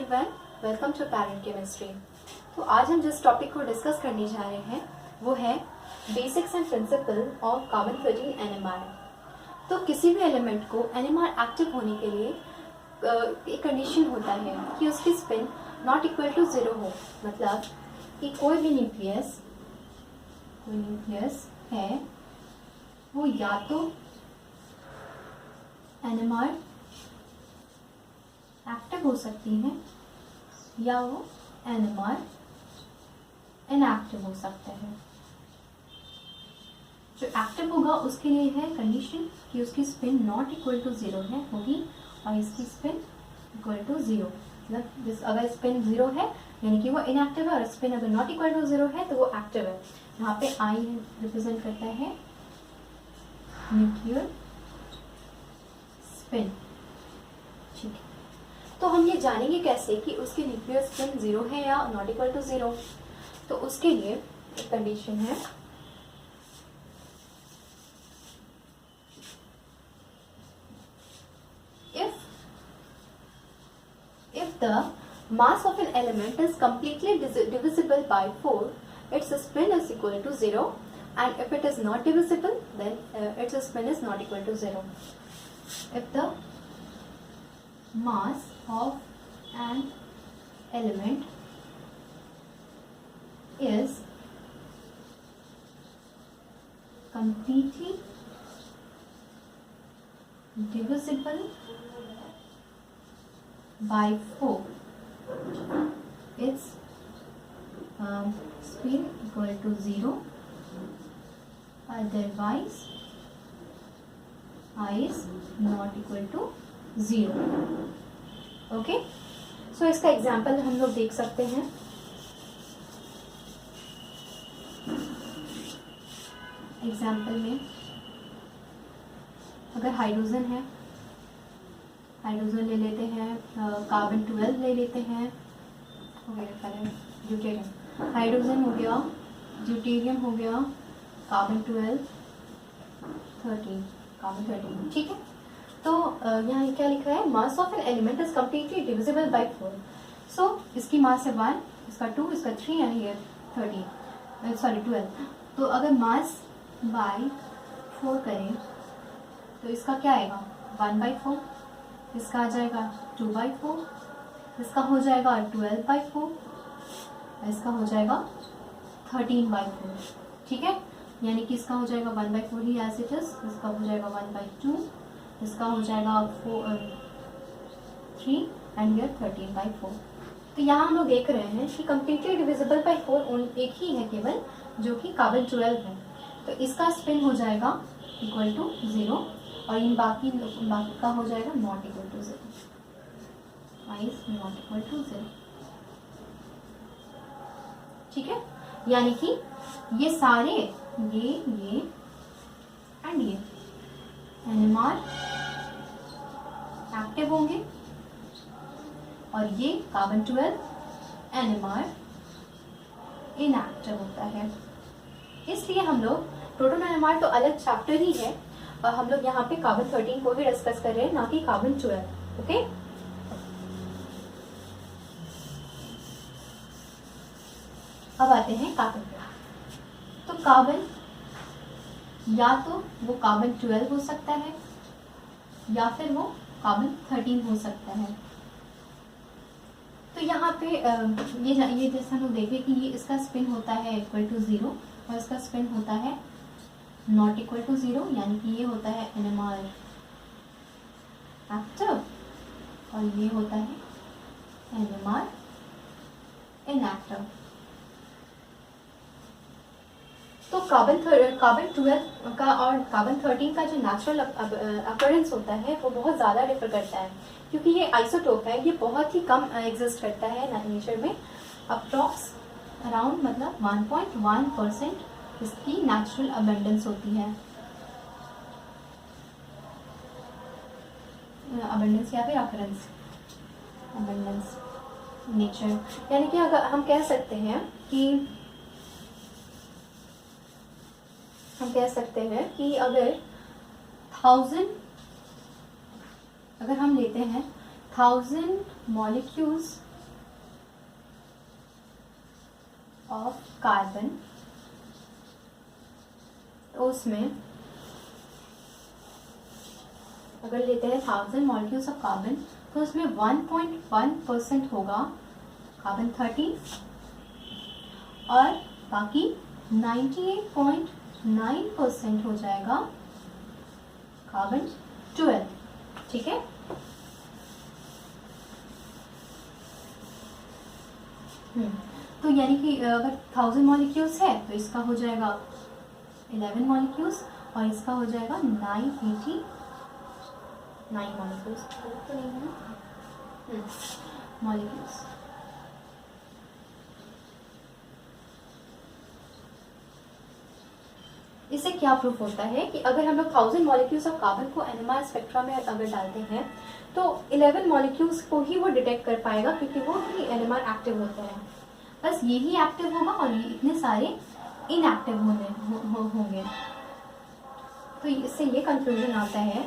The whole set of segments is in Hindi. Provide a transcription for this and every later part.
Everyone, welcome to parent chemistry. तो आज हम जिस टॉपिक को डिस्कस करने जा रहे हैं वो है basics and principle of carbon 13 NMR. तो किसी भी एलिमेंट को एनएमआर एक्टिव होने के लिए एक कंडीशन होता है कि उसकी स्पिन नॉट इक्वल टू 0 हो, मतलब कि कोई भी न्यूक्लियस है वो या तो एनएमआर एक्टिव हो सकती है या वो एनएमआर इनएक्टिव हो सकता है। जो एक्टिव होगा उसके लिए है कंडीशन कि उसकी स्पिन नॉट इक्वल टू 0 है होगी और इसकी स्पिन इक्वल टू 0, मतलब अगर स्पिन 0 है यानी कि वो इनएक्टिव है और स्पिन अगर नॉट इक्वल टू 0 है तो वो एक्टिव है। यहाँ पे आई रिप्रेजेंट करता है न्यूक्लियर स्पिन। ठीक है, तो हम ये जानेंगे कैसे कि उसकी न्यूक्लियर स्पिन 0 है या नॉट इक्वल टू 0। तो उसके लिए एक कंडीशन है, if the mass of an element is completely divisible by 4, its spin is equal to 0, and if it is not divisible then its spin is not equal to 0. If the mass of an element is completely divisible by 4, its spin equal to 0, otherwise I is not equal to 0. Okay, सो इसका एग्जाम्पल हम लोग देख सकते हैं। एग्जाम्पल में अगर हाइड्रोजन है, हाइड्रोजन ले लेते हैं, कार्बन 12 ले लेते हैं, ड्यूटेरियम, हाइड्रोजन हो गया, ड्यूटेरियम हो गया, कार्बन 12, 13, कार्बन 13। ठीक है, तो यहाँ क्या लिखा है, mass of an element is completely divisible by 4। सो इसकी मास है 1, इसका 2, इसका 3 एंड ये 12। तो अगर मास बाय 4 करें तो इसका क्या आएगा 1/4, इसका आ जाएगा 2/4, इसका हो जाएगा 12/4, इसका हो जाएगा 13/4। ठीक है, यानी कि इसका हो जाएगा 1/4 ही एज इट इज, इसका हो जाएगा 1/2, इसका हो जाएगा 3 एंड ये 13/4। तो यहाँ हम लोग देख रहे हैं कि कम्प्लीटली डिविजिबल बाय 4 एक ही है केवल, जो कि कार्बन 12 है। तो इसका स्पिन हो जाएगा इक्वल टू 0 और इन बाकी का हो जाएगा not equal to 0, I is not equal to 0। ठीक है, यानी कि ये सारे ये एंड ये एनएमआर एक्टिव होंगे और ये कार्बन 12 एनएमआर इनएक्टिव होता है। इसलिए हम लोग प्रोटॉन एनएमआर तो अलग चैप्टर ही है और हम लोग यहाँ पे कार्बन 13 को ही डिस्कस कर रहे हैं, ना कि कार्बन 12। ओके, अब आते हैं कार्बन। तो कार्बन या तो वो कार्बन 12 हो सकता है या फिर वो कार्बन 13 हो सकता है। तो यहाँ पे ये जैसा हम लोग देखें कि ये इसका स्पिन होता है इक्वल टू 0 और इसका स्पिन होता है नॉट इक्वल टू 0, यानी कि ये होता है एनएमआर एक्टिव और ये होता है एनएमआर इनएक्टिव। तो कार्बन 12 का और कार्बन 13 का जो नेचुरल अकरेंस होता है वो बहुत ज़्यादा डिफर करता है, क्योंकि ये आइसोटोप है, ये बहुत ही कम एग्जिस्ट करता है नेचर में। अप्रॉक्स अराउंड मतलब 1.1% इसकी नेचुरल अबेंडेंस होती है, अबेंडेंस या फिर अकरेंस, अबेंडेंस नेचर। यानी कि अगर हम कह सकते हैं कि अगर 1000 अगर हम लेते हैं 1000 मॉलिक्यूल्स ऑफ कार्बन, तो उसमें अगर लेते हैं 1000 मॉलिक्यूल्स ऑफ कार्बन, तो उसमें 1.1% होगा कार्बन 13 और बाकी 98.9% हो जाएगा कार्बन 12। ठीक है, तो यानी कि अगर 1000 मॉलिक्यूल्स है तो इसका हो जाएगा 11 मॉलिक्यूल्स और इसका हो जाएगा 989 मॉलिक्यूल्स, तो नहीं है मॉलिक्यूल्स। इससे क्या प्रूफ होता है कि अगर हम लोग 1000 मॉलिक्यूल्स ऑफ कार्बन को एनएमआर स्पेक्ट्रा में अगर डालते हैं तो 11 मॉलिक्यूल्स को ही वो डिटेक्ट कर पाएगा, क्योंकि वो ही एनएमआर एक्टिव होते हैं। बस यही एक्टिव होगा और ये इतने सारे इनएक्टिव होंगे। तो इससे ये कंक्लूजन आता है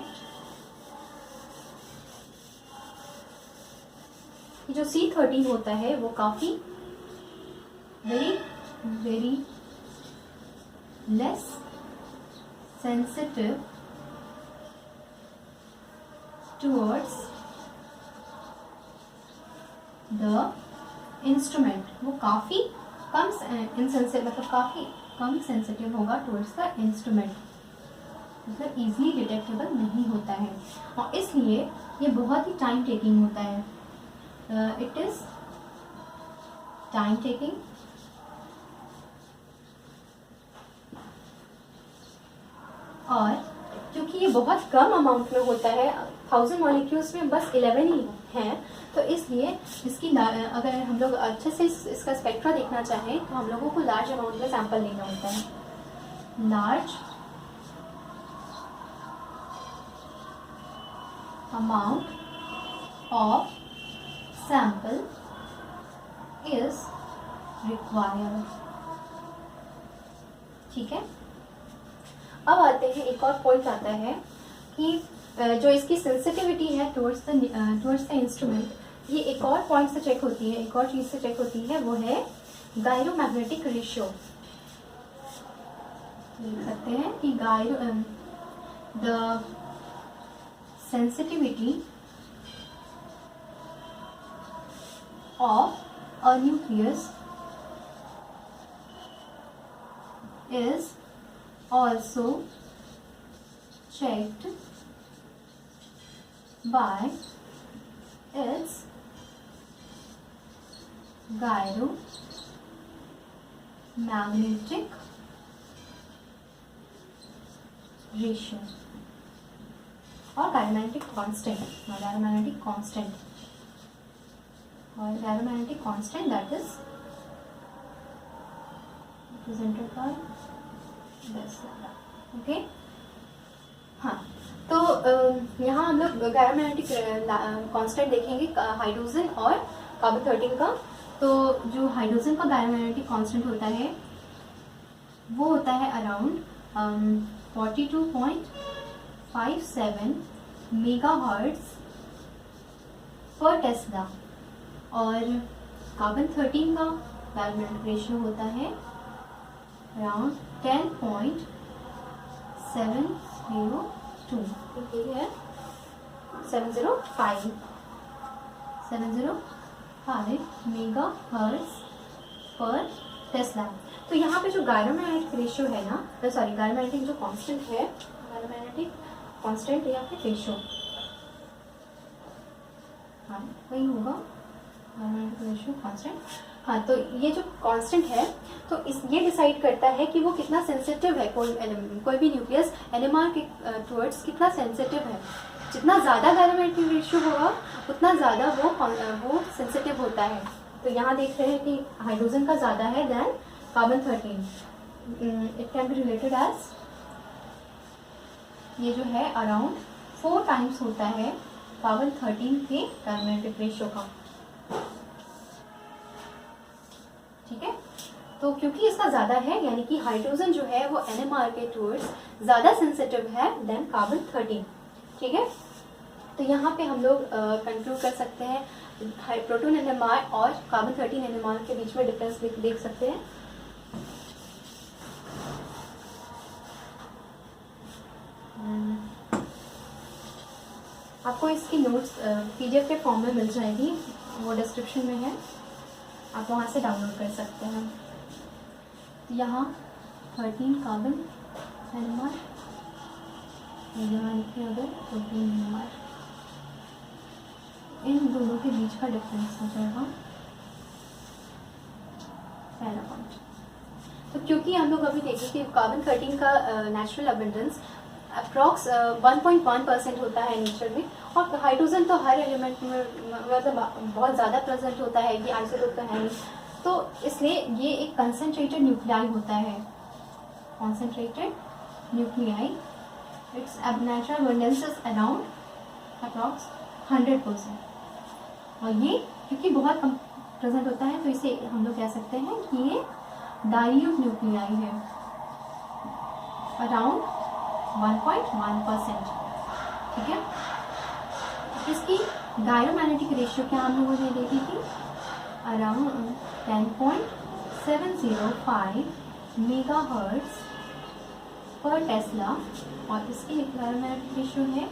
कि जो C13 होता है वो काफी very less sensitive towards the instrument, वो काफी कम इनसेंसिटिव, मतलब काफी कम सेंसिटिव होगा टुवर्ड्स द इंस्ट्रूमेंट, मतलब इजीली डिटेक्टेबल नहीं होता है और इसलिए ये बहुत ही टाइम टेकिंग होता है। इट इज टाइम टेकिंग और क्योंकि ये बहुत कम अमाउंट में होता है, 1000 मॉलिक्यूल्स में बस 11 ही हैं, तो इसलिए इसकी अगर हम लोग अच्छे से इसका स्पेक्ट्रा देखना चाहें तो हम लोगों को लार्ज अमाउंट में सैंपल लेना होता है। Large amount of sample is required. ठीक है, अब आते हैं, एक और पॉइंट आता है कि जो इसकी सेंसिटिविटी है टुवर्ड्स द इंस्ट्रूमेंट, ये एक और पॉइंट से चेक होती है, एक और चीज से चेक होती है, वो है गायरोमैग्नेटिक रेशियो। देख सकते हैं कि the sensitivity of a nucleus is also checked by its gyromagnetic ratio और gyromatic constant that is represented by this. Okay, हाँ, तो यहाँ हम लोग गायरोमैग्नेटिक कांस्टेंट देखेंगे हाइड्रोजन और कार्बन 13 का। तो जो हाइड्रोजन का गायरोमैग्नेटिक कांस्टेंट होता है वो होता है अराउंड 42.57 मेगाहर्ट्ज पर टेस्ला और कार्बन 13 का गायरोमैग्नेटिक रेशियो होता है अराउंड 10.702, ये है 705 मेगाहर्ट्ज पर टेस्ला। तो यहाँ पे जो गायरोमैग्नेटिक रेशियो है ना, सॉरी गायरोमैग्नेटिक जो कांस्टेंट है, गायरोमैग्नेटिक कांस्टेंट या फिर रेशियो, हाँ वही होगा गायरोमैग्नेटिक रेशियो कांस्टेंट। हाँ, तो ये जो कांस्टेंट है तो ये डिसाइड करता है कि वो कितना सेंसिटिव है, कोई भी न्यूक्लियस एनएमआर के टुवर्ड्स कितना सेंसिटिव है। जितना ज़्यादा गायरोमैग्नेटिक रेशियो होगा उतना ज़्यादा वो सेंसिटिव होता है। तो यहाँ देख रहे हैं कि हाइड्रोजन का ज़्यादा है then carbon 13। It can be related as, ये जो है अराउंड 4 टाइम्स होता है कार्बन 13 के गायरोमैग्नेटिक रेशियो का। ठीक है, तो क्योंकि इसका ज़्यादा है, यानी कि हाइड्रोजन जो है वो एनएमआर के टुवर्ड्स ज़्यादा सेंसिटिव है देन कार्बन 13। ठीक है, तो यहाँ पे हम लोग कंक्लूड कर सकते हैं प्रोटॉन NMR और कार्बन 13 NMR के बीच में डिफरेंस देख सकते हैं। आपको इसकी नोट्स PDF के फॉर्म में मिल जाएगी, वो डिस्क्रिप्शन में है, आप वहाँ से डाउनलोड कर सकते हैं। यहाँ 13 कार्बन NMR, यहाँ लिखे अगर 14 NMR, इन दोनों के बीच का डिफरेंस हो जाएगा पहला पॉइंट। तो क्योंकि हम लोग अभी देखें कि कार्बन 13 का नेचुरल अबंडेंस अप्रॉक्स 1.1% होता है नेचर में, और हाइड्रोजन तो हर एलिमेंट में मतलब बहुत ज़्यादा प्रेजेंट होता है, ये आइसोटोप तो है नहीं, तो इसलिए ये एक कंसनट्रेटेड न्यूक्लियाई होता है, concentrated nuclei. It's natural abundance is around approx 100%, और ये क्योंकि बहुत कम प्रेजेंट होता है तो इसे हम लोग कह सकते हैं कि ये डाइल्यूट न्यूक्लियाई है, अराउंड 1.1%, ठीक है। इसकी डायरोमैग्नेटिक रेशियो क्या हम लोगों ने देखी थी, अराउंड 10.705 मेगाहर्ट्ज पर टेस्ला, और इसकी डायरोमैग्नेटिक रेशियो है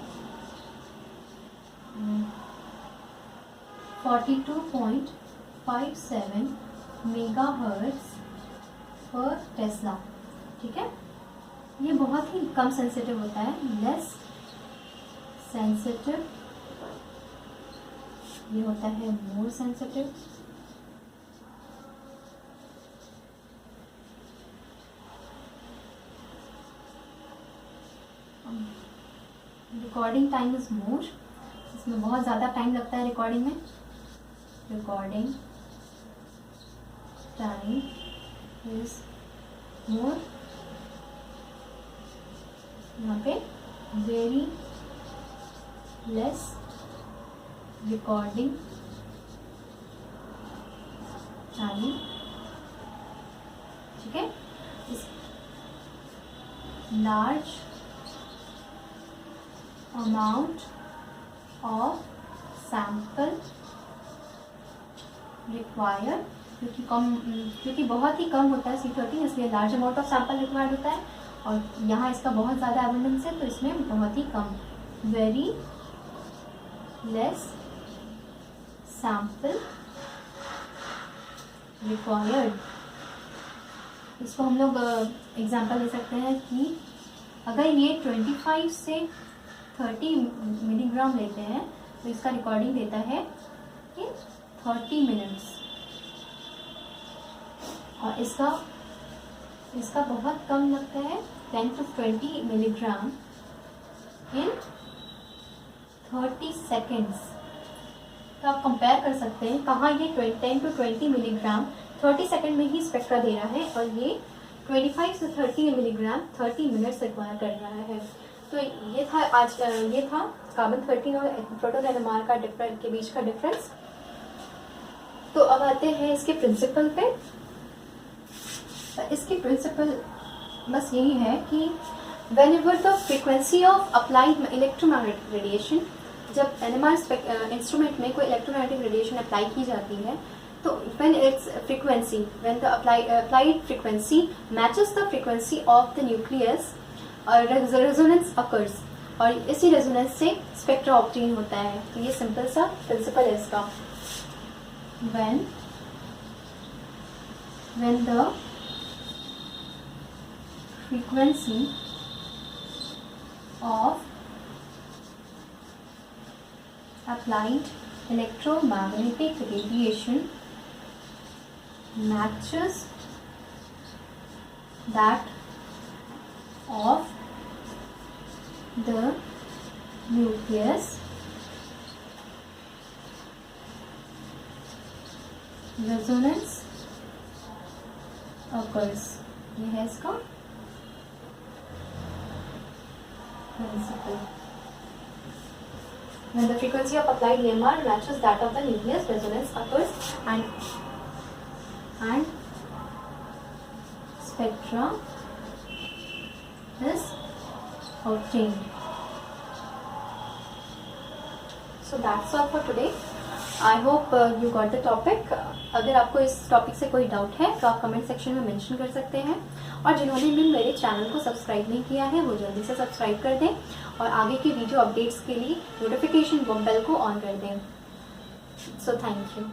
42.57 मेगाहर्ट्ज पर टेस्ला, ठीक है। ये बहुत ही कम सेंसिटिव होता है, लेस सेंसिटिव, ये होता है more sensitive. Recording time is more, इसमें बहुत ज़्यादा टाइम लगता है रिकॉर्डिंग में, रिकॉर्डिंग टाइम इज मोर, यहाँ पे वेरी लेस रिकॉर्डिंग टाइम, ठीक है। इस large amount of sample required, क्योंकि बहुत ही कम होता है C13, इसलिए large amount of sample required होता है, और यहाँ इसका बहुत ज़्यादा एविडेंस है तो इसमें बहुत ही कम, वेरी लेस सैंपल रिक्वायर्ड। इसको हम लोग एग्जांपल ले सकते हैं कि अगर ये 25 से 30 मिलीग्राम लेते हैं तो इसका रिकॉर्डिंग देता है कि 30 मिनट्स, और इसका बहुत कम लगता है 10 to 20 मिलीग्राम इन 30 सेकेंड्स। तो आप कंपेयर कर सकते हैं कहाँ ये 10 to 20 मिलीग्राम 30 सेकेंड में ही स्पेक्ट्रा दे रहा है, और ये 25 से 30 मिलीग्राम 30 मिनट्स रिक्वायर कर रहा है। तो ये था कार्बन 13 और प्रोटॉन NMR का के बीच का डिफरेंस। तो अब आते हैं इसके प्रिंसिपल पे। इसकी प्रिंसिपल बस यही है कि whenever the frequency of applied electromagnetic radiation, जब NMR इंस्ट्रूमेंट में कोई इलेक्ट्रोमैग्नेटिक रेडिएशन अप्लाई की जाती है, तो when the applied frequency matches the frequency of the nucleus, resonance occurs, और इसी रेजोनेंस से स्पेक्ट्रा ऑब्टेन होता है। तो ये सिंपल सा प्रिंसिपल है इसका। when the frequency of applied electromagnetic radiation matches that of the nucleus, resonance occurs। ये है इसका principle। When the frequency of applied EMR matches that of the nucleus, resonance occurs and spectra is obtained। So that's all for today. I hope you got the topic. अगर आपको इस टॉपिक से कोई डाउट है तो आप कमेंट सेक्शन में मेंशन कर सकते हैं, और जिन्होंने भी मेरे चैनल को सब्सक्राइब नहीं किया है वो जल्दी से सब्सक्राइब कर दें, और आगे की वीडियो अपडेट्स के लिए नोटिफिकेशन बेल को ऑन कर दें। So thank you.